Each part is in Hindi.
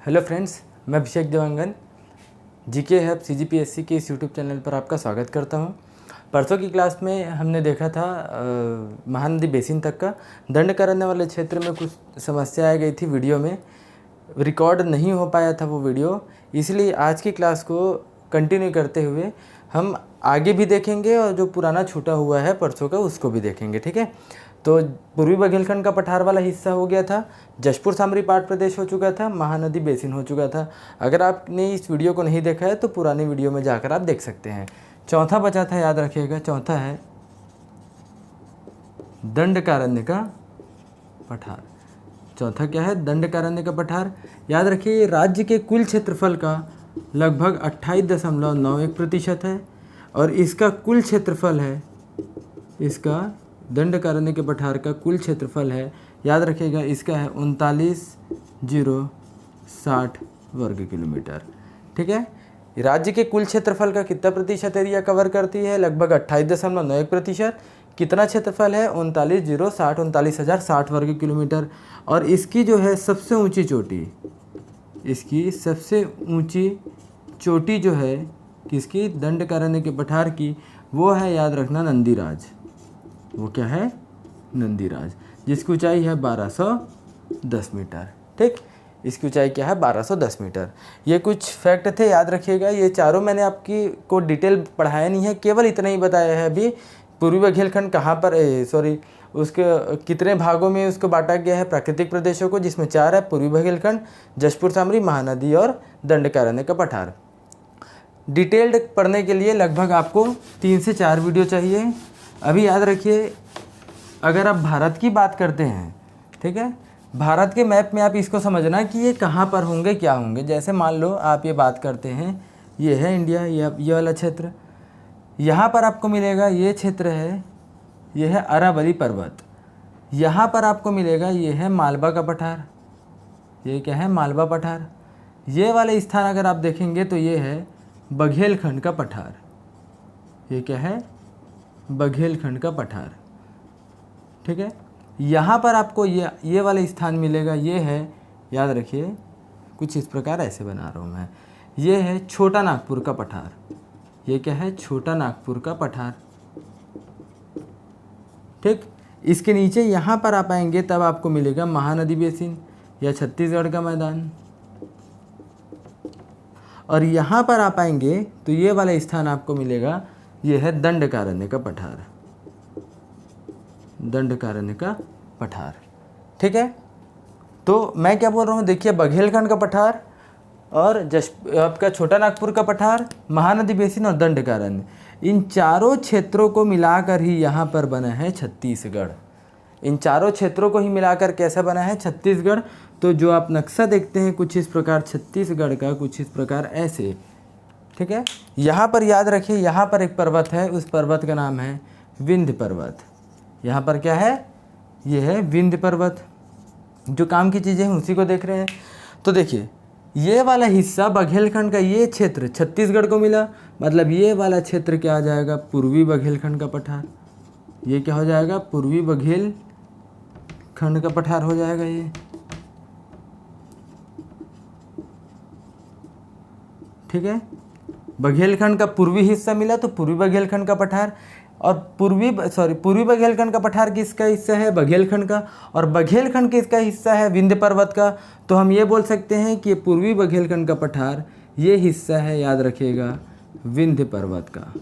हेलो फ्रेंड्स, मैं अभिषेक देवांगन जीके हब सीजीपीएससी के इस यूट्यूब चैनल पर आपका स्वागत करता हूं। परसों की क्लास में हमने देखा था महानदी बेसिन तक का दंड करने वाले क्षेत्र में कुछ समस्या आ गई थी। वीडियो में रिकॉर्ड नहीं हो पाया था वो वीडियो, इसलिए आज की क्लास को कंटिन्यू करते हुए हम आगे भी देखेंगे और जो पुराना छूटा हुआ है परसों का उसको भी देखेंगे। ठीक है, तो पूर्वी बघेलखंड का पठार वाला हिस्सा हो गया था, जशपुर सामरी पाट प्रदेश हो चुका था, महानदी बेसिन हो चुका था। अगर आपने इस वीडियो को नहीं देखा है तो पुरानी वीडियो में जाकर आप देख सकते हैं। चौथा बचा था, याद रखिएगा, चौथा है दंडकारण्य का पठार। चौथा क्या है? दंडकारण्य का पठार। याद रखिए, ये राज्य के कुल क्षेत्रफल का लगभग 28.91% है और इसका कुल क्षेत्रफल है, इसका दंडकारण्य के पठार का कुल क्षेत्रफल है, याद रखिएगा, इसका है 39,060 वर्ग किलोमीटर। ठीक है, राज्य के कुल क्षेत्रफल का कितना प्रतिशत एरिया कवर करती है? लगभग 28.91%। कितना क्षेत्रफल है? 39,060 वर्ग किलोमीटर। और इसकी जो है सबसे ऊंची चोटी, इसकी सबसे ऊंची चोटी जो है किसकी? दंडकारण्य के पठार की, वो है, याद रखना, नंदीराज। वो क्या है? नंदीराज, जिसकी ऊंचाई है 1210 मीटर। ठीक, इसकी ऊंचाई क्या है? 1210 मीटर। ये कुछ फैक्ट थे, याद रखिएगा। ये चारों मैंने आपकी को डिटेल पढ़ाया नहीं है, केवल इतना ही बताया है अभी। पूर्वी बघेलखंड कहाँ पर, उसके कितने भागों में उसको बांटा गया है, प्राकृतिक प्रदेशों को, जिसमें 4 है: पूर्वी बघेलखंड, जशपुर सामरी, महानदी और दंडकारण्य का पठार। डिटेल्ड पढ़ने के लिए लगभग आपको 3 से 4 वीडियो चाहिए। अभी याद रखिए, अगर आप भारत की बात करते हैं, ठीक है, भारत के मैप में आप इसको समझना कि ये कहाँ पर होंगे, क्या होंगे। जैसे मान लो आप ये बात करते हैं, ये है इंडिया, ये वाला क्षेत्र, यहाँ पर आपको मिलेगा, ये क्षेत्र है, ये है अरावली पर्वत। यहाँ पर आपको मिलेगा, ये है मालवा का पठार। ये क्या है? मालवा पठार। ये वाले स्थान अगर आप देखेंगे तो ये है बघेलखंड का पठार। ये क्या है? बघेलखंड का पठार। ठीक है, यहाँ पर आपको ये वाला स्थान मिलेगा, ये है, याद रखिए, कुछ इस प्रकार ऐसे बना रहा हूँ मैं, ये है छोटा नागपुर का पठार। ये क्या है? छोटा नागपुर का पठार। ठीक, इसके नीचे यहाँ पर आप आएंगे तब आपको मिलेगा महानदी बेसिन या छत्तीसगढ़ का मैदान। और यहाँ पर आप आएंगे तो ये वाला स्थान आपको मिलेगा, ये है दंडकारण्य का पठार। दंडकारण्य का पठार। ठीक है, तो मैं क्या बोल रहा हूँ, देखिए, बघेलखंड का पठार और आपका छोटा नागपुर का पठार, महानदी बेसिन और दंडकारण्य, इन चारों क्षेत्रों को मिलाकर ही यहाँ पर बना है छत्तीसगढ़। इन चारों क्षेत्रों को ही मिलाकर कैसा बना है? छत्तीसगढ़। तो जो आप नक्शा देखते हैं कुछ इस प्रकार छत्तीसगढ़ का, कुछ इस प्रकार ऐसे। ठीक है, यहाँ पर याद रखिए, यहाँ पर एक पर्वत है, उस पर्वत का नाम है विंध्य पर्वत। यहाँ पर क्या है? ये है विंध्य पर्वत। जो काम की चीज़ें हैं उसी को देख रहे हैं। तो देखिए, ये वाला हिस्सा बघेलखंड का, ये क्षेत्र छत्तीसगढ़ को मिला, मतलब ये वाला क्षेत्र क्या आ जाएगा? पूर्वी बघेलखंड का पठार। ये क्या हो जाएगा? पूर्वी बघेलखंड का पठार हो जाएगा ये। ठीक है, बघेलखंड का पूर्वी हिस्सा मिला तो पूर्वी बघेलखंड का पठार। और पूर्वी बघेलखंड का पठार किसका हिस्सा है? बघेलखंड का। और बघेलखंड किसका हिस्सा है? विंध्य पर्वत का। तो हम ये बोल सकते हैं कि पूर्वी बघेलखंड का पठार ये हिस्सा है, याद रखिएगा, विंध्य पर्वत का।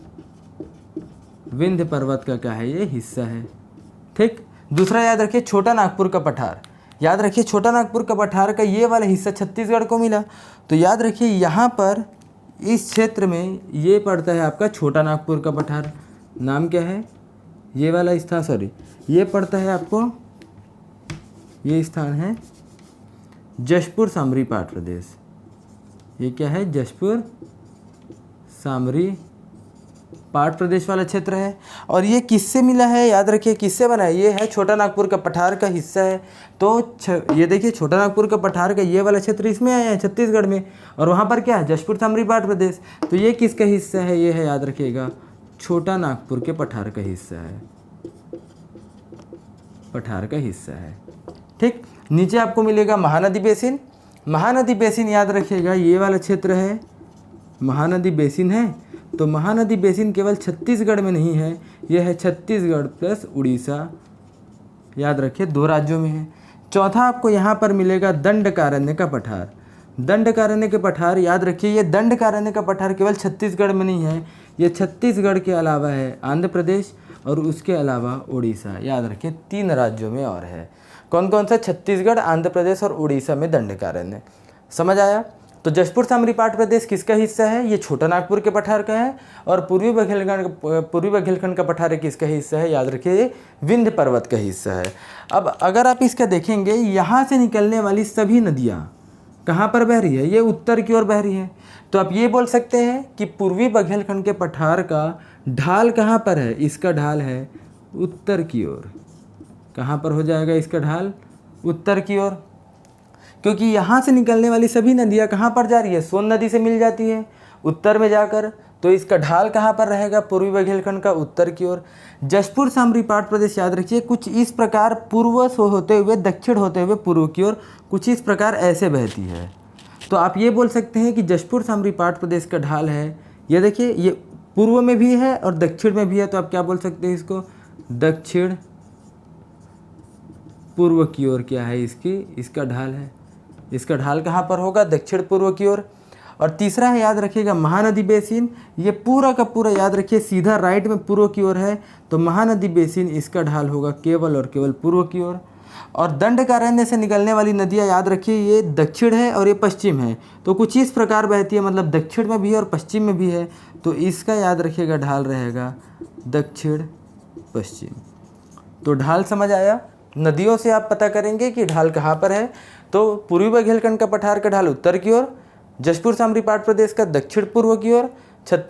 विंध्य पर्वत का क्या है? ये हिस्सा है। ठीक, दूसरा याद रखिए, छोटा नागपुर का पठार। याद रखिए, छोटा नागपुर का पठार का ये वाला हिस्सा छत्तीसगढ़ को मिला। तो याद रखिए, यहाँ पर इस क्षेत्र में ये पड़ता है आपका छोटा नागपुर का पठार। नाम क्या है? ये वाला स्थान, ये पड़ता है आपको, ये स्थान है जशपुर सामरी पाट प्रदेश। ये क्या है? जशपुर सामरी पाट प्रदेश वाला क्षेत्र है। और ये किससे मिला है? याद रखिए, किससे बना है? ये है छोटा नागपुर का पठार का हिस्सा है। तो ये देखिए, छोटा नागपुर का पठार का ये वाला क्षेत्र इसमें आया है, छत्तीसगढ़ में। और वहाँ पर क्या है? जशपुर सामरी पाट प्रदेश। तो ये किसका हिस्सा है? ये है, याद रखिएगा, छोटा नागपुर के पठार का हिस्सा है। पठार का हिस्सा है। ठीक, नीचे आपको मिलेगा महानदी बेसिन महानदी बेसिन याद रखिएगा, ये वाला क्षेत्र है महानदी बेसिन है। तो महानदी बेसिन केवल छत्तीसगढ़ में नहीं है, यह है छत्तीसगढ़ प्लस उड़ीसा, याद रखिए 2 राज्यों में है। चौथा आपको यहाँ पर मिलेगा दंडकारण्य का पठार। दंडकारण्य के पठार याद रखिए, ये दंडकारण्य का पठार केवल छत्तीसगढ़ में नहीं है, ये छत्तीसगढ़ के अलावा है आंध्र प्रदेश और उसके अलावा उड़ीसा, याद रखिए 3 राज्यों में और है। कौन कौन सा? छत्तीसगढ़, आंध्र प्रदेश और उड़ीसा में दंडकारण्य। समझ आया? तो जशपुर सामरीपाट प्रदेश किसका हिस्सा है? ये छोटा नागपुर के पठार का है। और पूर्वी बघेलखंड का पठार किसका हिस्सा है? याद रखिए ये विंध्य पर्वत का हिस्सा है। अब अगर आप इसका देखेंगे, यहाँ से निकलने वाली सभी नदियाँ कहाँ पर बह रही है? ये उत्तर की ओर बह रही है। तो आप ये बोल सकते हैं कि पूर्वी बघेलखंड के पठार का ढाल कहाँ पर है? इसका ढाल है उत्तर की ओर। कहाँ पर हो जाएगा इसका ढाल? उत्तर की ओर, क्योंकि यहाँ से निकलने वाली सभी नदियाँ कहाँ पर जा रही है? सोन नदी से मिल जाती है उत्तर में जाकर। तो इसका ढाल कहाँ पर रहेगा? पूर्वी बघेलखंड का उत्तर की ओर। जशपुर सामरीपाट प्रदेश याद रखिए कुछ इस प्रकार पूर्व से होते हुए दक्षिण होते हुए पूर्व की ओर कुछ इस प्रकार ऐसे बहती है। तो आप ये बोल सकते हैं कि जशपुर सामरीपाट प्रदेश का ढाल है, ये देखिए ये पूर्व में भी है और दक्षिण में भी है। तो आप क्या बोल सकते हैं इसको? दक्षिण पूर्व की ओर क्या है इसका ढाल है। इसका ढाल कहाँ पर होगा? दक्षिण पूर्व की ओर। और तीसरा है याद रखिएगा महानदी बेसिन, ये पूरा का पूरा याद रखिए सीधा राइट में पूर्व की ओर है। तो महानदी बेसिन इसका ढाल होगा केवल और केवल पूर्व की ओर। और दंडकारण्य से निकलने वाली नदियाँ याद रखिए ये दक्षिण है और ये पश्चिम है। तो कुछ इस प्रकार बहती है, मतलब दक्षिण में भी है और पश्चिम में भी है। तो इसका याद रखिएगा ढाल रहेगा दक्षिण पश्चिम। तो ढाल समझ आया? नदियों से आप पता करेंगे कि ढाल कहाँ पर है। तो पूर्वी बघेलखंड का पठार का ढाल उत्तर की ओर, जशपुर सामरीपाट प्रदेश का दक्षिण पूर्व की ओर,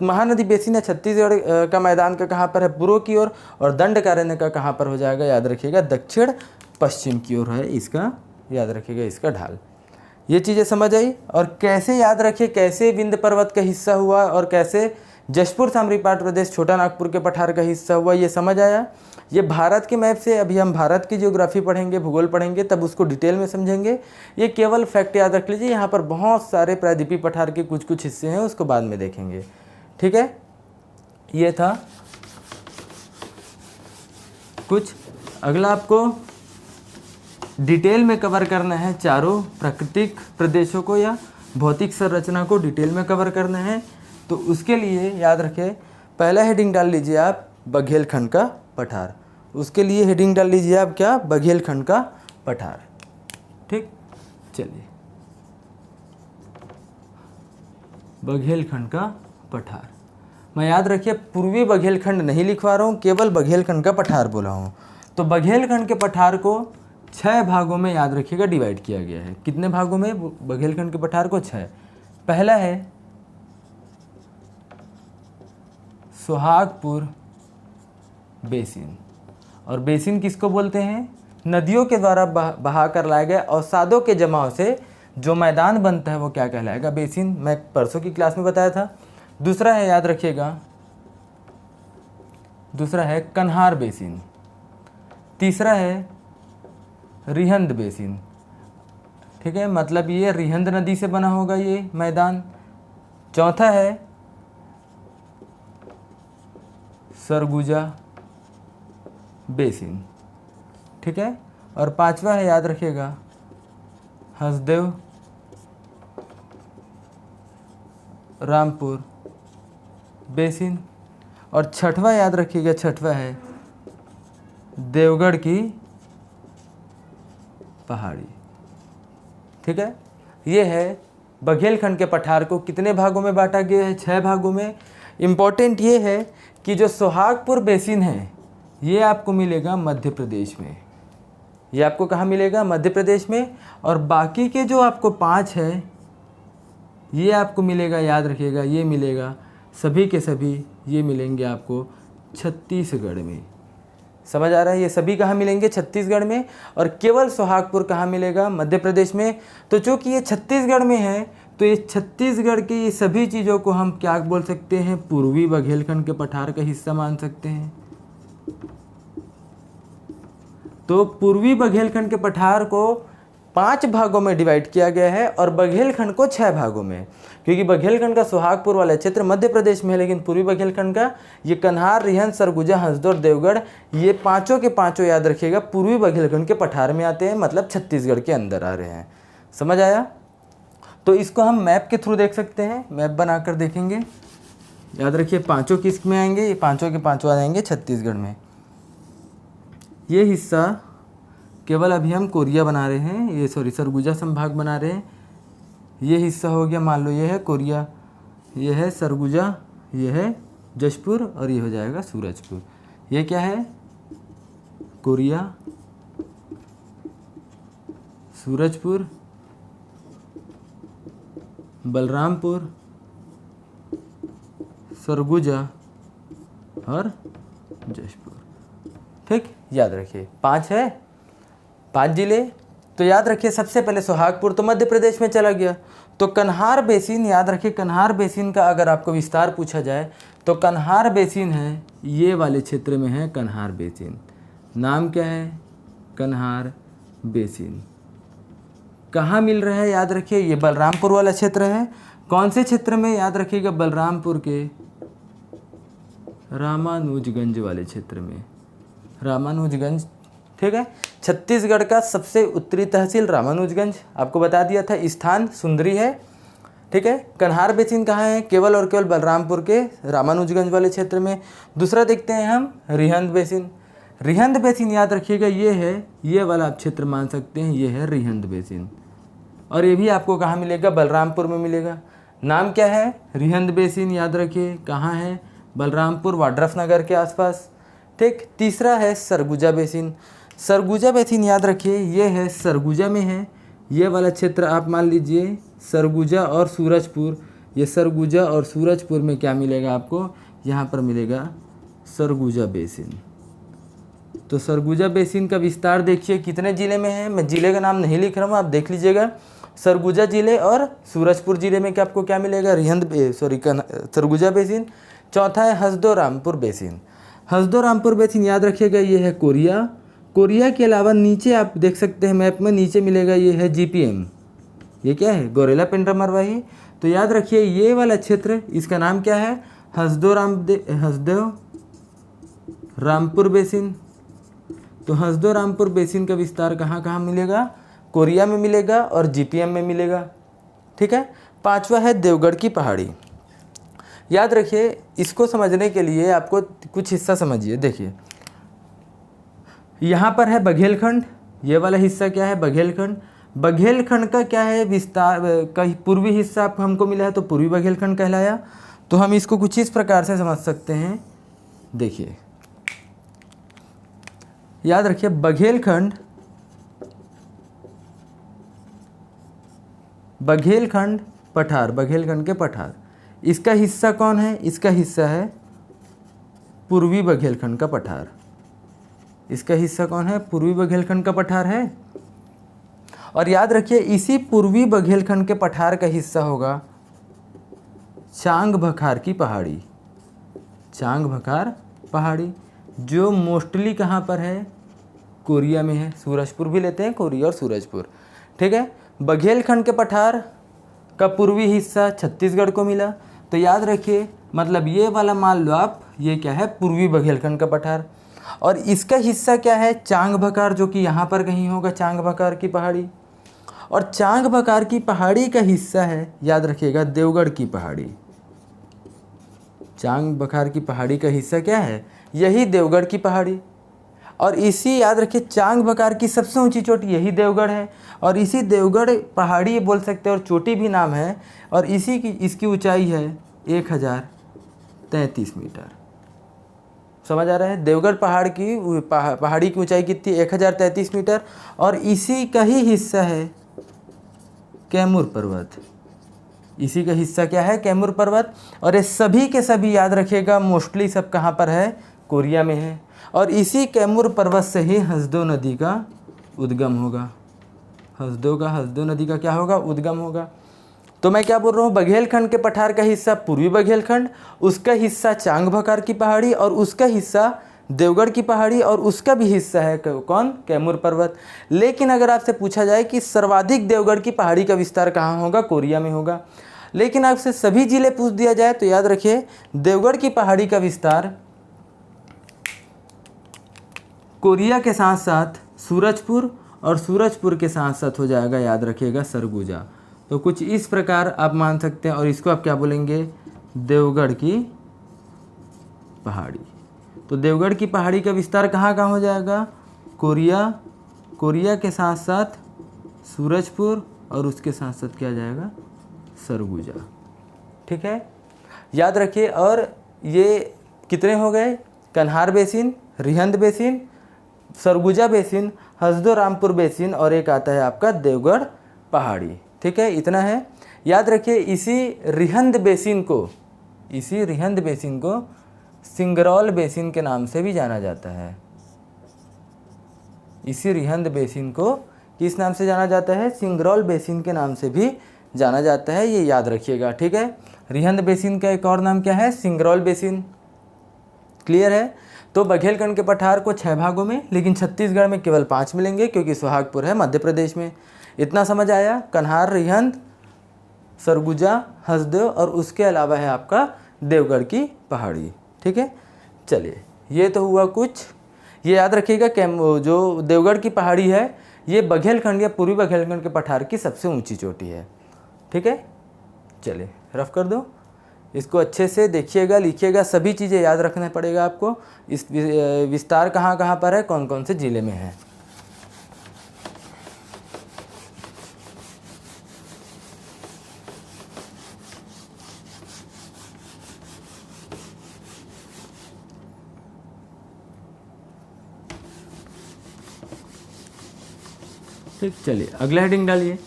महानदी बेसिन या छत्तीसगढ़ का मैदान का कहाँ पर है? पूर्व की ओर। और दंडकारण्य का कहाँ पर हो जाएगा? याद रखिएगा दक्षिण पश्चिम की ओर है इसका, याद रखिएगा इसका ढाल। ये चीज़ें समझ आई? और कैसे याद रखिए कैसे विंध्य पर्वत का हिस्सा हुआ और कैसे जशपुर सामरीपाट प्रदेश छोटा नागपुर के पठार का हिस्सा हुआ, ये समझ आया? ये भारत के मैप से, अभी हम भारत की ज्योग्राफी पढ़ेंगे, भूगोल पढ़ेंगे, तब उसको डिटेल में समझेंगे। ये केवल फैक्ट याद रख लीजिए, यहाँ पर बहुत सारे प्रायद्वीपीय पठार के कुछ कुछ हिस्से हैं, उसको बाद में देखेंगे। ठीक है, ये था कुछ। अगला आपको डिटेल में कवर करना है चारों प्राकृतिक प्रदेशों को या भौतिक संरचना को डिटेल में कवर करना है। तो उसके लिए याद रखें, पहला हेडिंग डाल लीजिए आप बघेलखंड का पठार। उसके लिए हेडिंग डाल लीजिए आप क्या? बघेलखंड का पठार। ठीक, चलिए बघेलखंड का पठार। मैं याद रखिए पूर्वी बघेलखंड नहीं लिखवा रहा हूँ, केवल बघेलखंड का पठार बोला हूँ। तो बघेलखंड के पठार को 6 भागों में याद रखिएगा डिवाइड किया गया है। कितने भागों में? बघेलखंड के पठार को 6। पहला है सोहागपुर बेसिन। और बेसिन किसको बोलते हैं? नदियों के द्वारा बहा कर लाए गए अवसादों के जमाव से जो मैदान बनता है वो क्या कहलाएगा? बेसिन। मैं परसों की क्लास में बताया था। दूसरा है याद रखिएगा, दूसरा है कन्हार बेसिन। तीसरा है रिहंद बेसिन। ठीक है, मतलब ये रिहंद नदी से बना होगा ये मैदान। चौथा है सरगुजा बेसिन। ठीक है, और पांचवा है याद रखिएगा हसदेव रामपुर बेसिन। और छठवा याद रखिएगा, छठवा है देवगढ़ की पहाड़ी। ठीक है, ये है बघेलखंड के पठार को कितने भागों में बांटा गया है? 6 भागों में। इम्पॉर्टेंट ये है कि जो सोहागपुर बेसिन है ये आपको मिलेगा मध्य प्रदेश में। ये आपको कहाँ मिलेगा? मध्य प्रदेश में। और बाकी के जो आपको 5 है ये आपको मिलेगा, याद रखिएगा, ये मिलेगा सभी के सभी, ये मिलेंगे आपको छत्तीसगढ़ में। समझ आ रहा है? ये सभी कहाँ मिलेंगे? छत्तीसगढ़ में। और केवल सोहागपुर कहाँ मिलेगा? मध्य प्रदेश में। तो चूँकि ये छत्तीसगढ़ में है तो ये छत्तीसगढ़ की ये सभी चीज़ों को हम क्या बोल सकते हैं? पूर्वी बघेलखंड के पठार का हिस्सा मान सकते हैं। तो पूर्वी बघेलखंड के पठार को 5 भागों में डिवाइड किया गया है और बघेलखंड को 6 भागों में, क्योंकि बघेलखंड का सुहागपुर वाला क्षेत्र मध्य प्रदेश में है, लेकिन पूर्वी बघेलखंड का ये कन्हार, रिहंद, सरगुजा, हंसदो और देवगढ़, ये पाँचों के पाँचों याद रखिएगा पूर्वी बघेलखंड के पठार में आते हैं, मतलब छत्तीसगढ़ के अंदर आ रहे हैं। समझ आया? तो इसको हम मैप के थ्रू देख सकते हैं, मैप बनाकर देखेंगे। याद रखिए पाँचों किस में आएंगे, ये पाँचों के पाँचों आ जाएंगे छत्तीसगढ़ में। ये हिस्सा केवल अभी हम कोरिया बना रहे हैं, ये सरगुजा संभाग बना रहे हैं। ये हिस्सा हो गया, मान लो ये है कोरिया, ये है सरगुजा, ये है जशपुर और ये हो जाएगा सूरजपुर। ये क्या है? कोरिया, सूरजपुर, बलरामपुर, सरगुजा और जशपुर। ठीक, याद रखिए 5 है, 5 जिले। तो याद रखिए सबसे पहले सुहागपुर तो मध्य प्रदेश में चला गया। तो कन्हार बेसिन, याद रखिए कन्हार बेसिन का अगर आपको विस्तार पूछा जाए तो कन्हार बेसिन है, ये वाले क्षेत्र में है कन्हार बेसिन। नाम क्या है? कन्हार बेसिन। कहाँ मिल रहा है? याद रखिए ये बलरामपुर वाला क्षेत्र है। कौन से क्षेत्र में? याद रखिएगा बलरामपुर के रामानुजगंज वाले क्षेत्र में, रामानुजगंज। ठीक है, छत्तीसगढ़ का सबसे उत्तरी तहसील रामानुजगंज, आपको बता दिया था। स्थान सुंदरी है। ठीक है, कन्हार बेसिन कहाँ है? केवल और केवल बलरामपुर के रामानुजगंज वाले क्षेत्र में। दूसरा देखते हैं हम रिहंद बेसिन। रिहंद बेसिन याद रखिएगा ये है, ये वाला आप क्षेत्र मान सकते हैं, ये है रिहंद बेसिन। और ये भी आपको कहाँ मिलेगा? बलरामपुर में मिलेगा। नाम क्या है? रिहंद बेसिन। याद रखिए कहाँ है? बलरामपुर, वाड्रफ नगर के आसपास। ठीक, तीसरा है सरगुजा बेसिन। सरगुजा बेसिन याद रखिए ये है सरगुजा में है, ये वाला क्षेत्र आप मान लीजिए सरगुजा और सूरजपुर। ये सरगुजा और सूरजपुर में क्या मिलेगा आपको? यहाँ पर मिलेगा सरगुजा बेसिन। तो सरगुजा बेसिन का विस्तार देखिए कितने ज़िले में है। मैं ज़िले का नाम नहीं लिख रहा हूँ, आप देख लीजिएगा। सरगुजा ज़िले और सूरजपुर ज़िले में क्या आपको क्या मिलेगा? सरगुजा बेसिन। चौथा है हंसदो रामपुर बेसिन। हंसदो रामपुर बेसिन याद रखिएगा ये है कोरिया। कोरिया के अलावा नीचे आप देख सकते हैं मैप में, नीचे मिलेगा ये है GPM। ये क्या है? गोरेला पेंड्रा मरवाही। तो याद रखिए ये वाला क्षेत्र, इसका नाम क्या है? हंसदो रामपुर बेसिन। तो हंसदो रामपुर बेसिन का विस्तार कहाँ कहाँ मिलेगा? कोरिया में मिलेगा और GPM में मिलेगा। ठीक है, पांचवा है देवगढ़ की पहाड़ी। याद रखिए इसको समझने के लिए आपको कुछ हिस्सा समझिए। देखिए यहाँ पर है बघेलखंड, ये वाला हिस्सा क्या है? बघेलखंड। बघेलखंड का क्या है विस्तार? का पूर्वी हिस्सा आप हमको मिला है तो पूर्वी बघेलखंड कहलाया। तो हम इसको कुछ इस प्रकार से समझ सकते हैं। देखिए याद रखिए बघेलखंड, बघेलखंड पठार, बघेलखंड के पठार, इसका हिस्सा कौन है? इसका हिस्सा है पूर्वी बघेलखंड का पठार। इसका हिस्सा कौन है? पूर्वी बघेलखंड का पठार है। और याद रखिए इसी पूर्वी बघेलखंड के पठार का हिस्सा होगा चांग भखार की पहाड़ी। चांग भखार पहाड़ी जो मोस्टली कहाँ पर है? कोरिया में है। सूरजपुर भी लेते हैं, कोरिया और सूरजपुर। ठीक है, बघेलखंड के पठार का पूर्वी हिस्सा छत्तीसगढ़ को मिला। तो याद रखिए मतलब ये वाला मान लो आप, ये क्या है? पूर्वी बघेलखंड का पठार। और इसका हिस्सा क्या है? चांग भखार, जो कि यहाँ पर कहीं होगा चांग भखार की पहाड़ी। और चांग भखार की पहाड़ी का हिस्सा है, याद रखिएगा, देवगढ़ की पहाड़ी। चांग भखार की पहाड़ी का हिस्सा क्या है? यही देवगढ़ की पहाड़ी। और इसी याद रखिए चांग भखार की सबसे ऊंची चोटी यही देवगढ़ है। और इसी देवगढ़ पहाड़ी बोल सकते हैं और चोटी भी नाम है। और इसी की इसकी ऊंचाई है 1033 मीटर। समझ आ रहा है? देवगढ़ पहाड़ी की ऊंचाई कितनी? 1033 मीटर। और इसी का ही हिस्सा है कैमूर पर्वत। इसी का हिस्सा क्या है? कैमूर पर्वत। और ये सभी के सभी याद रखिएगा मोस्टली सब कहाँ पर है? कोरिया में है। और इसी कैमूर पर्वत से ही हंसदो नदी का उद्गम होगा। हंसदो नदी का क्या होगा? उद्गम होगा। तो मैं क्या बोल रहा हूँ? बघेलखंड के पठार का हिस्सा पूर्वी बघेलखंड, उसका हिस्सा चांग भखार की पहाड़ी और उसका हिस्सा देवगढ़ की पहाड़ी और उसका भी हिस्सा है कौन, कैमूर पर्वत। लेकिन अगर आपसे पूछा जाए कि सर्वाधिक देवगढ़ की पहाड़ी का विस्तार कहाँ होगा, कोरिया में होगा। लेकिन आपसे सभी जिले पूछ दिया जाए तो याद रखिए देवगढ़ की पहाड़ी का विस्तार कोरिया के साथ साथ सूरजपुर और सूरजपुर के साथ साथ हो जाएगा, याद रखिएगा, सरगुजा। तो कुछ इस प्रकार आप मान सकते हैं, और इसको आप क्या बोलेंगे, देवगढ़ की पहाड़ी। तो देवगढ़ की पहाड़ी का विस्तार कहाँ कहाँ हो जाएगा, कोरिया के साथ साथ सूरजपुर और उसके साथ साथ क्या जाएगा, सरगुजा। ठीक है, याद रखिए। और ये कितने हो गए, कन्हार basin, Rihand basin, Surguja basin, Hasdeo Rampur basin और एक आता है आपका देवगढ़ पहाड़ी। ठीक है, इतना है। याद रखिए इसी रिहंद बेसिन को सिंगरौल बेसिन के नाम से भी जाना जाता है। इसी रिहंद बेसिन को किस नाम से जाना जाता है, सिंगरौल बेसिन के नाम से भी जाना जाता है, ये याद रखिएगा। ठीक है, रिहंद बेसिन का एक और नाम क्या है, सिंगरौल बेसिन। क्लियर है। तो बघेलखंड के पठार को 6 भागों में, लेकिन छत्तीसगढ़ में केवल 5 मिलेंगे क्योंकि सोहागपुर है मध्य प्रदेश में। इतना समझ आया, कन्हार, रिहंद, सरगुजा, हसदेव और उसके अलावा है आपका देवगढ़ की पहाड़ी। ठीक है, चलिए ये तो हुआ कुछ। ये याद रखिएगा जो देवगढ़ की पहाड़ी है ये बघेलखंड या पूर्वी बघेलखंड के पठार की सबसे ऊंची चोटी है। ठीक है, चलिए रफ कर दो, इसको अच्छे से देखिएगा, लिखिएगा, सभी चीज़ें याद रखना पड़ेगा आपको। इस विस्तार कहाँ कहाँ पर है, कौन कौन से ज़िले में है। ठीक, चलिए अगला हेडिंग डालिए,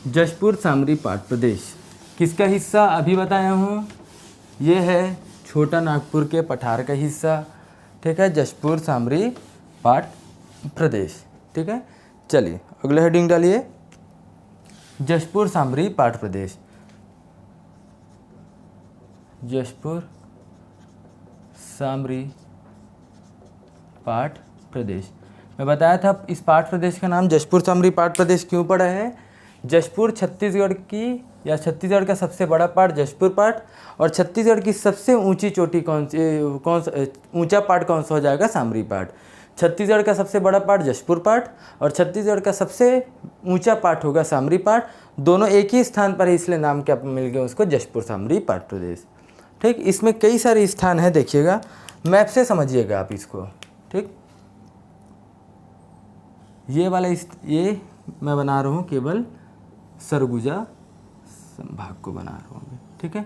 जशपुर सामरी पाट प्रदेश किसका हिस्सा, अभी बताया हूँ, ये है छोटा नागपुर के पठार का हिस्सा। ठीक है, जशपुर सामरी पाट प्रदेश। ठीक है, चलिए अगला हेडिंग डालिए, जशपुर सामरी पाट प्रदेश। जशपुर सामरी पाट प्रदेश, मैं बताया था इस पाट प्रदेश का नाम जशपुर सामरी पाट प्रदेश क्यों पड़ा है। जशपुर छत्तीसगढ़ की या छत्तीसगढ़ का सबसे बड़ा पाट जशपुर पाट, और छत्तीसगढ़ की सबसे ऊंची चोटी ऊंचा पाट कौन सा हो जाएगा, सामरी पाट। छत्तीसगढ़ का सबसे बड़ा पाट जशपुर पाट और छत्तीसगढ़ का सबसे ऊंचा पाट होगा सामरी पाट। दोनों एक ही स्थान पर है, इसलिए नाम क्या मिल गया उसको, जशपुर सामरी पाट प्रदेश। ठीक, इसमें कई सारे स्थान हैं, देखिएगा मैप से समझिएगा आप इसको। ठीक, ये वाला ये मैं बना रहा हूँ केवल सरगुजा संभाग को बना रहा हूँ। ठीक है,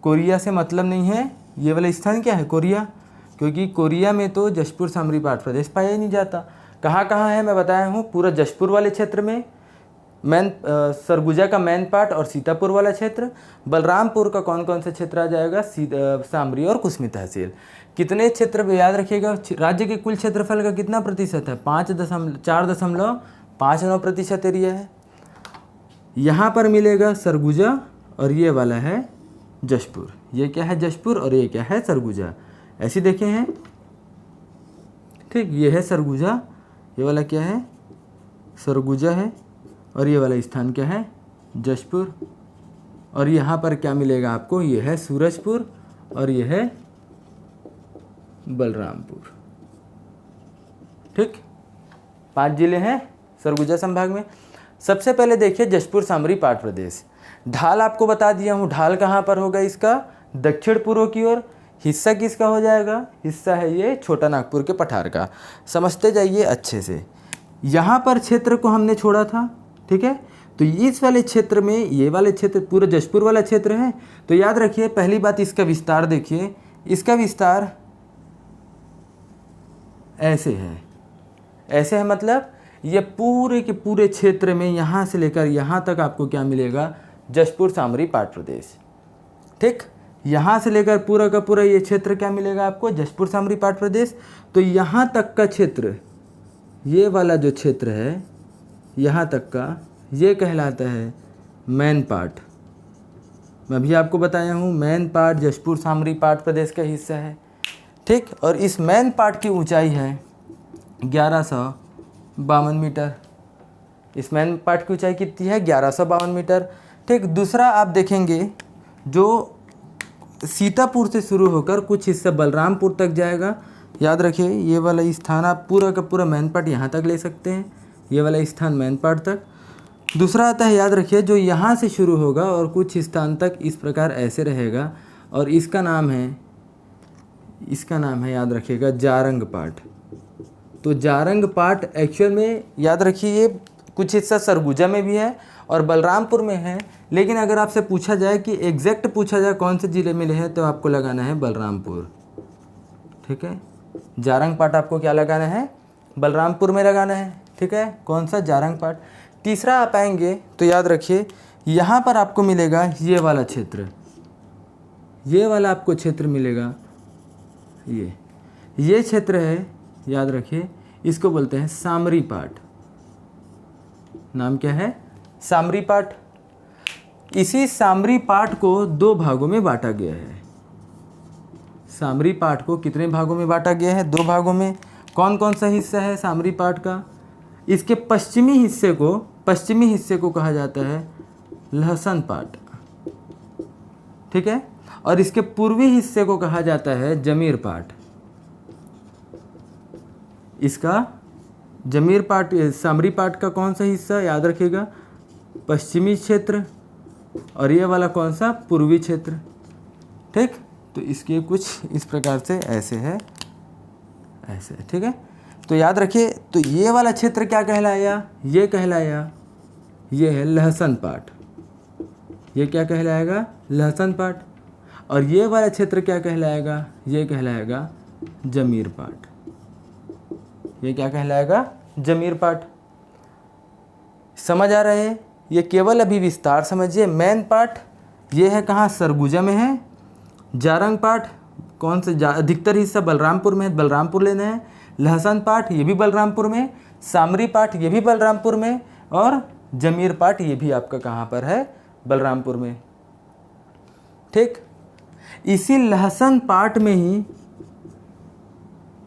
कोरिया से मतलब नहीं है। ये वाला स्थान क्या है, कोरिया, क्योंकि कोरिया में तो जशपुर सामरी पाट प्रदेश पाया ही नहीं जाता। कहाँ कहाँ है मैं बताया हूँ, पूरा जशपुर वाले क्षेत्र में, सरगुजा का मैन पाट और सीतापुर वाला क्षेत्र। बलरामपुर का कौन कौन सा क्षेत्र आ जाएगा, सामरी और कुसमी तहसील। कितने क्षेत्र याद रखिएगा, राज्य के कुल क्षेत्रफल का कितना प्रतिशत है, 4.59% एरिया है। यहाँ पर मिलेगा सरगुजा और ये वाला है जशपुर। ये क्या है, जशपुर, और ये क्या है, सरगुजा। ऐसे देखे हैं। ठीक, ये है सरगुजा, ये वाला क्या है, सरगुजा है, और ये वाला स्थान क्या है, जशपुर। और यहाँ पर क्या मिलेगा आपको, ये है सूरजपुर और ये है बलरामपुर। ठीक, 5 जिले हैं सरगुजा संभाग में। सबसे पहले देखिए जशपुर सामरी पाट प्रदेश। ढाल आपको बता दिया हूँ, ढाल कहाँ पर होगा इसका, दक्षिण पूर्व की ओर। हिस्सा किसका हो जाएगा, हिस्सा है ये छोटा नागपुर के पठार का। समझते जाइए अच्छे से। यहाँ पर क्षेत्र को हमने छोड़ा था। ठीक है, तो इस वाले क्षेत्र में, ये वाले क्षेत्र पूरा जशपुर वाला क्षेत्र है। तो याद रखिए पहली बात, इसका विस्तार देखिए, इसका विस्तार ऐसे है, ऐसे है, मतलब ये पूरे के पूरे क्षेत्र में यहाँ से लेकर यहाँ तक आपको क्या मिलेगा, जशपुर सामरी पाट प्रदेश। ठीक, यहाँ से लेकर पूरा का पूरा ये क्षेत्र क्या मिलेगा आपको, जशपुर सामरी पाट प्रदेश। तो यहाँ तक का क्षेत्र, ये वाला जो क्षेत्र है यहाँ तक का, ये कहलाता है मैन पाट। मैं भी आपको बताया हूँ मैन पाट जशपुर सामरी पाट प्रदेश का हिस्सा है। ठीक। और इस मेन पार्ट की ऊंचाई है 1152 मीटर। इस मेन पार्ट की ऊंचाई कितनी है? 1152 मीटर। ठीक। दूसरा आप देखेंगे जो सीतापुर से शुरू होकर कुछ हिस्सा बलरामपुर तक जाएगा। याद रखिए ये वाला स्थान आप पूरा का पूरा मेन पार्ट यहाँ तक ले सकते हैं, ये वाला स्थान मेन पार्ट तक। दूसरा आता है, याद रखिए, जो यहाँ से शुरू होगा और कुछ स्थान तक इस प्रकार ऐसे रहेगा और इसका नाम है याद रखिएगा जारंग पाट। तो जारंग पाट एक्चुअल में याद रखिए ये कुछ हिस्सा सरगुजा में भी है और बलरामपुर में है, लेकिन अगर आपसे पूछा जाए कि एग्जैक्ट पूछा जाए कौन से ज़िले में है तो आपको लगाना है बलरामपुर। ठीक है, जारंग पाट आपको क्या लगाना है? बलरामपुर में लगाना है। ठीक है, कौन सा? जारंग पाट। तीसरा आप आएंगे तो याद रखिए यहाँ पर आपको मिलेगा ये वाला क्षेत्र, ये वाला आपको क्षेत्र मिलेगा। ये क्षेत्र है, याद रखिए, इसको बोलते हैं सामरी पाट। नाम क्या है? सामरी पाट। इसी सामरी पाट को 2 भागों में बांटा गया है। सामरी पाट को कितने भागों में बांटा गया है? 2 भागों में। कौन कौन सा हिस्सा है सामरी पाट का? इसके पश्चिमी हिस्से को कहा जाता है लहसन पाट। ठीक है, और इसके पूर्वी हिस्से को कहा जाता है जमीर पाट। इसका जमीर पाट, सामरी पाट का कौन सा हिस्सा? याद रखिएगा पश्चिमी क्षेत्र, और ये वाला कौन सा? पूर्वी क्षेत्र। ठीक, तो इसके कुछ इस प्रकार से ऐसे है, ऐसे। ठीक है, तो याद रखिए, तो ये वाला क्षेत्र क्या कहलाया? ये कहलाया, ये है लहसन पाट। ये क्या कहलाएगा? लहसन पाट। और ये वाला क्षेत्र क्या कहलाएगा? ये कहलाएगा जमीर पाट। ये क्या कहलाएगा? जमीर पाट। समझ आ रहा है? ये केवल अभी विस्तार समझिए। मेन पार्ट ये है कहाँ? सरगुजा में है। जारंग पाट कौन से? अधिकतर हिस्सा बलरामपुर में है, बलरामपुर लेना है। लहसन पाट ये भी बलरामपुर में, सामरी पाट ये भी बलरामपुर में, और जमीर पाट ये भी आपका कहाँ पर है? बलरामपुर में। ठीक, इसी लहसन पाट में ही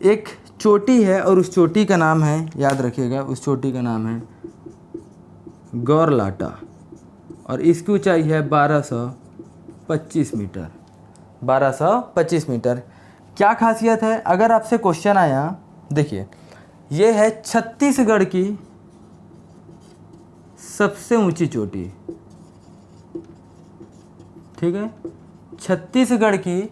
एक चोटी है और उस चोटी का नाम है, याद रखिएगा, उस चोटी का नाम है गौरलाटा, और इसकी ऊंचाई है 1225 मीटर। 1225 मीटर। क्या खासियत है? अगर आपसे क्वेश्चन आया, देखिए ये है छत्तीसगढ़ की सबसे ऊंची चोटी। ठीक है, छत्तीसगढ़ की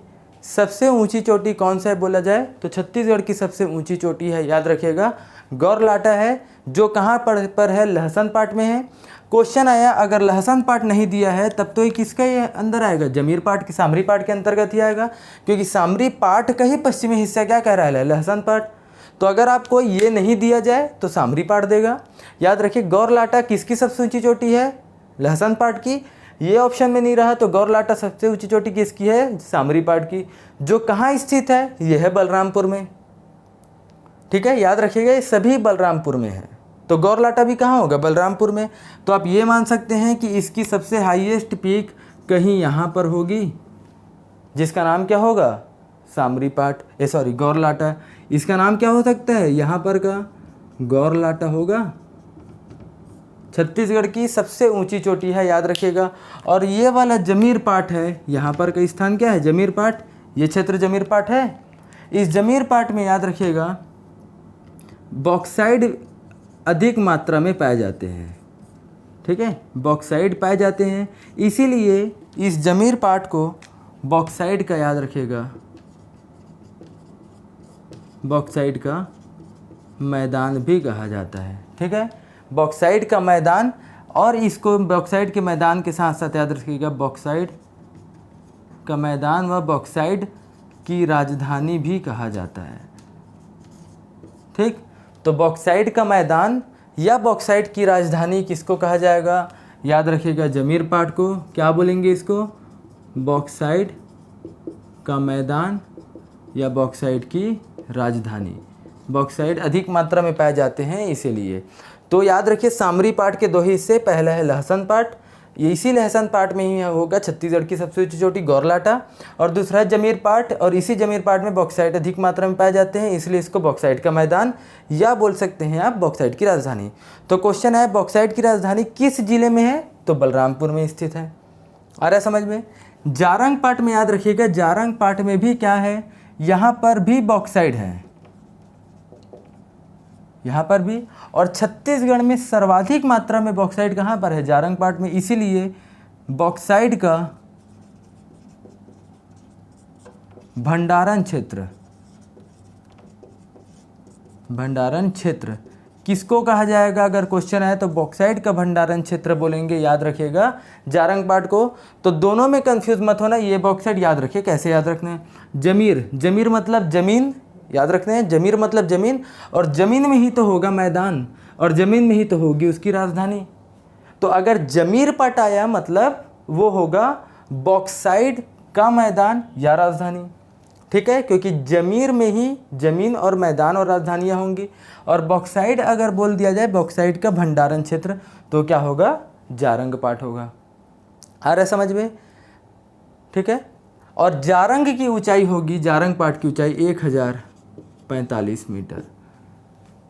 सबसे ऊंची चोटी कौन सा है बोला जाए तो छत्तीसगढ़ की सबसे ऊंची चोटी है, याद रखिएगा, गौरलाटा है, जो कहाँ पर है? लहसन पाट में है। क्वेश्चन आया अगर लहसन पाट नहीं दिया है तब तो ये किसके अंदर आएगा? जमीर पाट की, सामरी पाट के अंतर्गत ही आएगा, क्योंकि सामरी पाट का ही पश्चिमी हिस्सा क्या कह रहा है? लहसन पाट। तो अगर आपको ये नहीं दिया जाए तो सामरी पाट देगा। याद रखिए गौरलाटा किसकी सबसे ऊंची चोटी है? लहसन पाट की। ये ऑप्शन में नहीं रहा तो गौरलाटा सबसे ऊंची चोटी किसकी है? सामरी पाट की, जो कहाँ स्थित है? ये है बलरामपुर में। ठीक है, याद रखिएगा ये सभी बलरामपुर में है, तो गौरलाटा भी कहाँ होगा? बलरामपुर में। तो आप ये मान सकते हैं कि इसकी सबसे हाईएस्ट पीक कहीं यहाँ पर होगी, जिसका नाम क्या होगा? सामरी पाट, गौरलाटा। इसका नाम क्या हो सकता है? यहाँ पर का गौरलाटा होगा। छत्तीसगढ़ की सबसे ऊंची चोटी है, याद रखिएगा। और ये वाला जमीर पाट है, यहाँ पर का स्थान क्या है? जमीर पाट। ये क्षेत्र जमीर पाट है। इस जमीर पाट में याद रखिएगा बॉक्साइड अधिक मात्रा में पाए जाते हैं। ठीक है, बॉक्साइड पाए जाते हैं, इसीलिए इस जमीर पाट को बॉक्साइड का, याद रखिएगा, बॉक्साइड का मैदान भी कहा जाता है। ठीक है, बॉक्साइड का मैदान, और इसको बॉक्साइड के मैदान के साथ साथ याद रखिएगा बॉक्साइड का मैदान व बॉक्साइड की राजधानी भी कहा जाता है। ठीक, तो बॉक्साइड का मैदान या बॉक्साइड की राजधानी किसको कहा जाएगा? याद रखिएगा जमीर पाट को। क्या बोलेंगे इसको? बॉक्साइड का मैदान या बॉक्साइड की राजधानी। बॉक्साइड अधिक मात्रा में पाए जाते हैं इसीलिए। तो याद रखिए सामरी पाट के 2 हिस्से, पहला है लहसन पाट ये इसी लहसन पार्ट में ही होगा छत्तीसगढ़ की सबसे ऊंची चोटी गौरलाटा। और दूसरा है जमीर पार्ट, और इसी जमीर पार्ट में बॉक्साइट अधिक मात्रा में पाए जाते हैं, इसलिए इसको बॉक्साइट का मैदान या बोल सकते हैं आप बॉक्साइट की राजधानी। तो क्वेश्चन है बॉक्साइट की राजधानी किस जिले में है, तो बलरामपुर में स्थित है। आ रहा है समझ में। जारंग पार्ट में याद रखिएगा, जारंग पार्ट में भी क्या है, यहाँ पर भी बॉक्साइट है, यहाँ पर भी। और छत्तीसगढ़ में सर्वाधिक मात्रा में बॉक्साइट कहाँ पर है, जारंग पार्ट में, इसीलिए बॉक्साइट का भंडारण क्षेत्र, भंडारण क्षेत्र किसको कहा जाएगा, अगर क्वेश्चन है तो बॉक्साइट का भंडारण क्षेत्र बोलेंगे, याद रखिएगा जारंग पार्ट को। तो दोनों में कंफ्यूज मत होना, ये बॉक्साइट याद रखिए, कैसे याद रखना है। जमीर, जमीर मतलब जमीन, याद रखते हैं, जमीर मतलब जमीन, और जमीन में ही तो होगा मैदान, और जमीन में ही तो होगी उसकी राजधानी। तो अगर जमीर पार्ट आया मतलब वो होगा बॉक्साइट का मैदान या राजधानी, ठीक है, क्योंकि जमीर में ही जमीन और मैदान और राजधानियाँ होंगी। और बॉक्साइट अगर बोल दिया जाए बॉक्साइट का भंडारण क्षेत्र, तो क्या होगा, जारंग पार्ट होगा। आ रहा है समझ में, ठीक है। और जारंग की ऊंचाई होगी, जारंग पार्ट की ऊंचाई 1045 मीटर,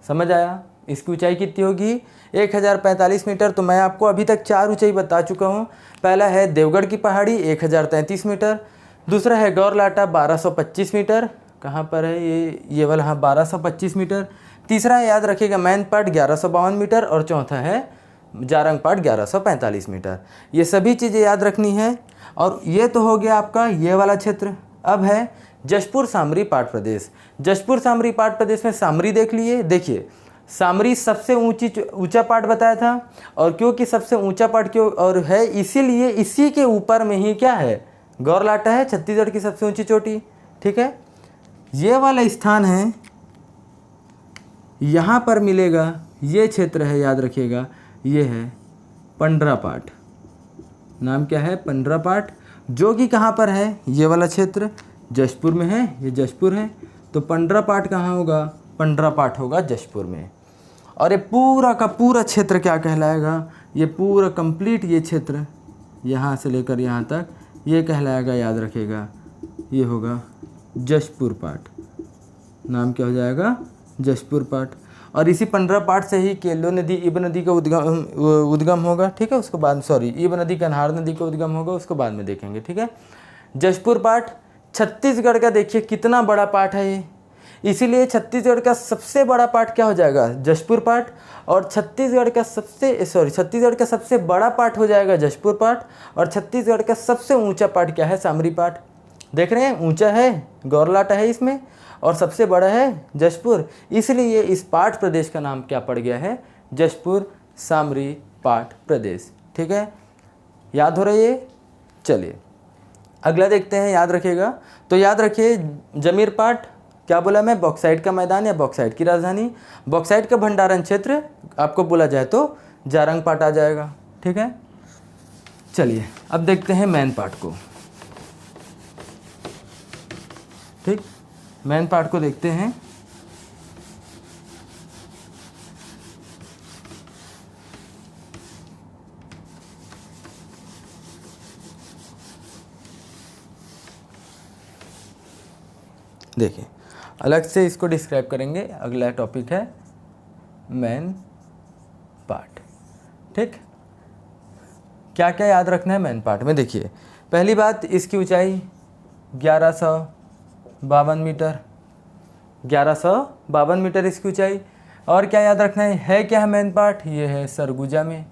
समझ आया। इसकी ऊंचाई कितनी होगी, 1045 मीटर। तो मैं आपको अभी तक 4 ऊंचाई बता चुका हूँ। पहला है देवगढ़ की पहाड़ी 1033 मीटर, दूसरा है गौरलाटा 1225 मीटर, कहाँ पर है ये वाला, हाँ 1225 मीटर। तीसरा है याद रखिएगा मैन पार्ट 1152 मीटर, और चौथा है जारंग पार्ट 1145 मीटर। ये सभी चीज़ें याद रखनी है। और ये तो हो गया आपका ये वाला क्षेत्र। अब है जशपुर सामरी पाट प्रदेश। जशपुर सामरी पाट प्रदेश में सामरी देख लिए। देखिए सामरी सबसे ऊंचा पार्ट बताया था, और क्योंकि सबसे ऊंचा पार्ट क्यों और है, इसीलिए इसी के ऊपर में ही क्या है, गौरलाटा है, छत्तीसगढ़ की सबसे ऊंची चोटी, ठीक है। ये वाला स्थान है, यहाँ पर मिलेगा, ये क्षेत्र है, याद रखिएगा, ये है पंडरा पाट। नाम क्या है, पंडरा पाट, जो कि कहाँ पर है, ये वाला क्षेत्र जशपुर में है, ये जशपुर है। तो पंडरा पाट कहाँ होगा, पंडरा पाट होगा जशपुर में। और ये पूरा का पूरा क्षेत्र क्या कहलाएगा, ये पूरा कंप्लीट ये क्षेत्र यहाँ से लेकर यहाँ तक ये कहलाएगा, याद रखिएगा, ये होगा जशपुर पाट। नाम क्या हो जाएगा, जशपुर पाट। और इसी पंडरा पाट से ही केलो नदी, इब नदी का उद्गम होगा, ठीक है। उसको बाद इब नदी कन्हार नदी का उद्गम होगा, उसको बाद में देखेंगे, ठीक है। जशपुर पाट छत्तीसगढ़ का देखिए कितना बड़ा पाट है ये, इसीलिए छत्तीसगढ़ का सबसे बड़ा पाट क्या हो जाएगा, जशपुर पाट। और छत्तीसगढ़ का सबसे बड़ा पाट हो जाएगा जशपुर पाट। और छत्तीसगढ़ का सबसे ऊंचा पाट क्या है, सामरी पाट। देख रहे हैं, ऊंचा है, गौरलाटा है इसमें, और सबसे बड़ा है जशपुर, इसलिए इस पाट प्रदेश का नाम क्या पड़ गया है, जशपुर सामरी पाट प्रदेश, ठीक है। याद हो रही है। चलिए अगला देखते हैं, याद रखिएगा। तो याद रखिए जमीर पाट क्या बोला मैं, बॉक्साइट का मैदान या बॉक्साइट की राजधानी। बॉक्साइट का भंडारण क्षेत्र आपको बोला जाए तो जारंग पाट आ जाएगा, ठीक है। चलिए अब देखते हैं मैन पाट को, ठीक। मैन पार्ट को देखते हैं। देखिए अलग से इसको डिस्क्राइब करेंगे। अगला टॉपिक है मैन पार्ट, ठीक। क्या क्या याद रखना है मैन पार्ट में, देखिए पहली बात, इसकी ऊंचाई 1152 मीटर, 1152 मीटर इसकी ऊंचाई। और क्या याद रखना है क्या है मैन पार्ट, ये है सरगुजा में,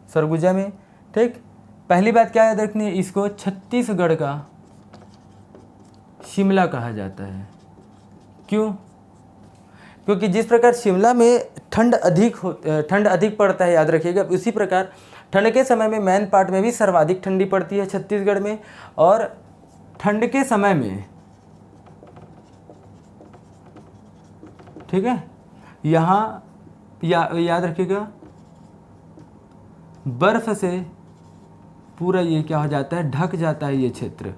सरगुजा में, ठीक। पहली बात क्या याद रखनी है, इसको छत्तीसगढ़ का शिमला कहा जाता है। क्यों, क्योंकि जिस प्रकार शिमला में ठंड अधिक पड़ता है, याद रखिएगा, उसी प्रकार ठंड के समय में मैन पार्ट में भी सर्वाधिक ठंडी पड़ती है छत्तीसगढ़ में। और ठंड के समय में, ठीक है, यहाँ याद रखिएगा बर्फ से पूरा ये क्या हो जाता है, ढक जाता है ये क्षेत्र।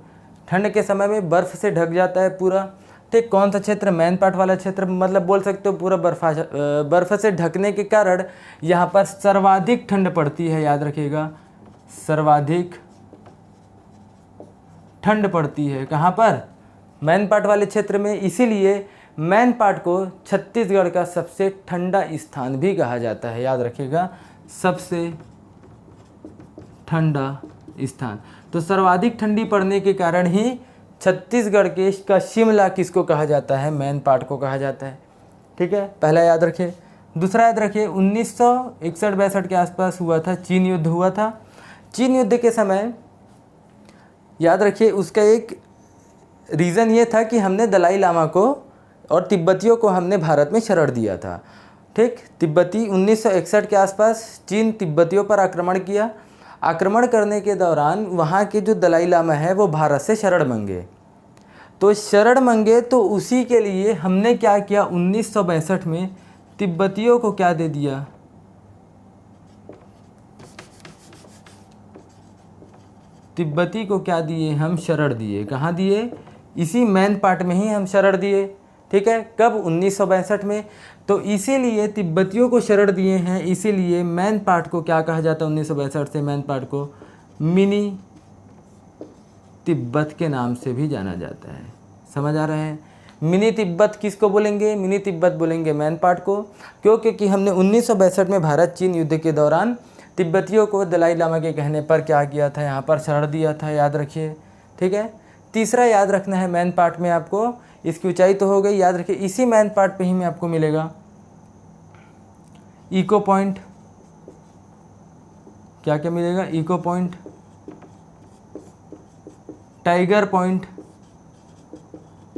ठंड के समय में बर्फ से ढक जाता है पूरा, ठीक, कौन सा क्षेत्र? मैन पार्ट वाला क्षेत्र, मतलब बोल सकते हो पूरा बर्फ़ से ढकने के कारण यहाँ पर सर्वाधिक ठंड पड़ती है। याद रखिएगा, सर्वाधिक ठंड पड़ती है कहाँ पर? मैन पार्ट वाले क्षेत्र में। इसीलिए मैन पार्ट को छत्तीसगढ़ का सबसे ठंडा स्थान भी कहा जाता है। याद रखिएगा, सबसे ठंडा स्थान। तो सर्वाधिक ठंडी पड़ने के कारण ही छत्तीसगढ़ के का शिमला किसको कहा जाता है? मैन पार्ट को कहा जाता है। ठीक है, पहला याद रखिए। दूसरा याद रखिए, 1961-62 के आसपास हुआ था, चीन युद्ध हुआ था। चीन युद्ध के समय याद रखिए, उसका एक रीज़न ये था कि हमने दलाई लामा को और तिब्बतियों को हमने भारत में शरण दिया था। ठीक, तिब्बती 1961 के आसपास चीन तिब्बतियों पर आक्रमण किया। आक्रमण करने के दौरान वहाँ के जो दलाई लामा है वो भारत से शरण मांगे। तो शरण मांगे तो उसी के लिए हमने क्या किया, 1962 में तिब्बतियों को क्या दे दिया? तिब्बती को क्या दिए? हम शरण दिए। कहाँ दिए? इसी मैन पार्ट में ही हम शरण दिए। ठीक है, कब? 1962 में। तो इसीलिए तिब्बतियों को शरण दिए हैं, इसीलिए मैन पार्ट को क्या कहा जाता है? 1962 से मैन पार्ट को मिनी तिब्बत के नाम से भी जाना जाता है। समझ आ रहा है? मिनी तिब्बत किसको बोलेंगे? मिनी तिब्बत बोलेंगे मैन पार्ट को। क्यों? क्योंकि हमने 1962 में भारत चीन युद्ध के दौरान तिब्बतियों को दलाई लामा के कहने पर क्या किया था? यहाँ पर शरण दिया था। याद रखिए। ठीक है, तीसरा याद रखना है मैन पार्ट में आपको, इसकी ऊंचाई तो हो गई, याद रखिए इसी मैन पार्ट पे ही में आपको मिलेगा इको पॉइंट। क्या क्या मिलेगा? Echo point, tiger point,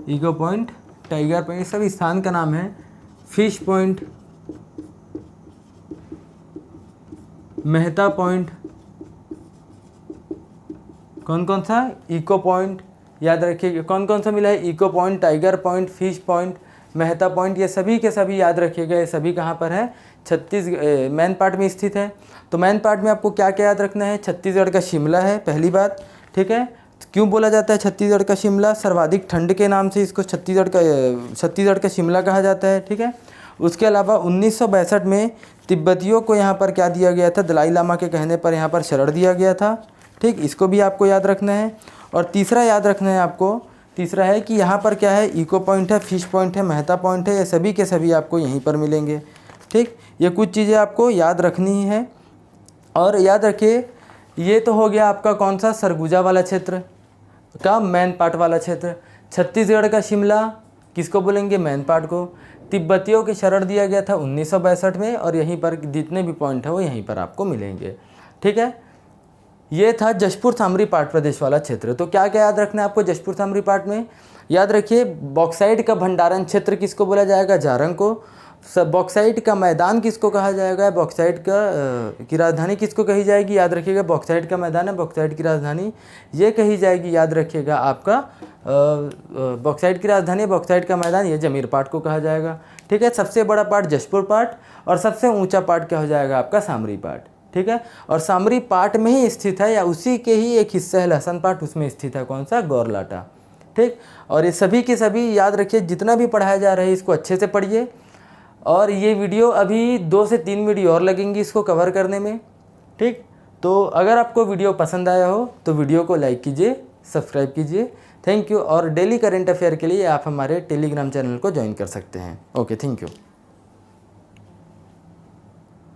echo point, tiger point, सब स्थान का नाम है। फिश पॉइंट, मेहता पॉइंट, कौन कौन सा? Echo point. याद रखिए कौन कौन सा मिला है? Echo point, tiger point, fish point, Mehta point, ये सभी के सभी याद रखिएगा। ये सभी कहाँ पर है? मैन पार्ट में स्थित है। तो मैन पार्ट में आपको क्या क्या याद रखना है? छत्तीसगढ़ का शिमला है, पहली बात। ठीक है, क्यों बोला जाता है छत्तीसगढ़ का शिमला? सर्वाधिक ठंड के नाम से इसको छत्तीसगढ़ का शिमला कहा जाता है। ठीक है, उसके अलावा 1962 में तिब्बतियों को यहाँ पर क्या दिया गया था? दलाई लामा के कहने पर यहाँ पर शरण दिया गया था। ठीक, इसको भी आपको याद रखना है। और तीसरा याद रखना है आपको, तीसरा है कि यहाँ पर क्या है? इको पॉइंट है, फिश पॉइंट है, मेहता पॉइंट है, ये सभी के सभी आपको यहीं पर मिलेंगे। ठीक, ये कुछ चीज़ें आपको याद रखनी ही है। और याद रखिए, ये तो हो गया आपका कौन सा? सरगुजा वाला क्षेत्र का मैन पार्ट वाला क्षेत्र। छत्तीसगढ़ का शिमला किसको बोलेंगे? मैन पार्ट को। तिब्बतियों की शरण दिया गया था 1962 में, और यहीं पर जितने भी पॉइंट है वो यहीं पर आपको मिलेंगे। ठीक है, ये था जशपुर सामरी पाट प्रदेश वाला क्षेत्र। तो क्या क्या याद रखना है आपको जशपुर सामरी पाट में? याद रखिए, बॉक्साइट का भंडारण क्षेत्र किसको बोला जाएगा? जारंग को। बॉक्साइट का मैदान किसको कहा जाएगा? बॉक्साइट की राजधानी किसको कही जाएगी? याद रखिएगा, बॉक्साइट का मैदान है, बॉक्साइट की राजधानी ये कही जाएगी। याद रखिएगा आपका बॉक्साइट की राजधानी, बॉक्साइट का मैदान, ये जमीर पाट को कहा जाएगा। ठीक है, सबसे बड़ा पाट जशपुर पाट, और सबसे ऊंचा पाट क्या हो जाएगा आपका? सामरी पाट। ठीक है, और सामरी पाट में ही स्थित है, या उसी के ही एक हिस्सा है लहसन पाट, उसमें स्थित है कौन सा? गौरलाटा। ठीक, और ये सभी के सभी याद रखिए, जितना भी पढ़ाया जा रहा है इसको अच्छे से पढ़िए। और ये वीडियो अभी 2 से 3 वीडियो और लगेंगी इसको कवर करने में। ठीक, तो अगर आपको वीडियो पसंद आया हो तो वीडियो को लाइक कीजिए, सब्सक्राइब कीजिए। Thank you. और डेली करेंट अफेयर के लिए आप हमारे टेलीग्राम चैनल को ज्वाइन कर सकते हैं। Okay, thank you.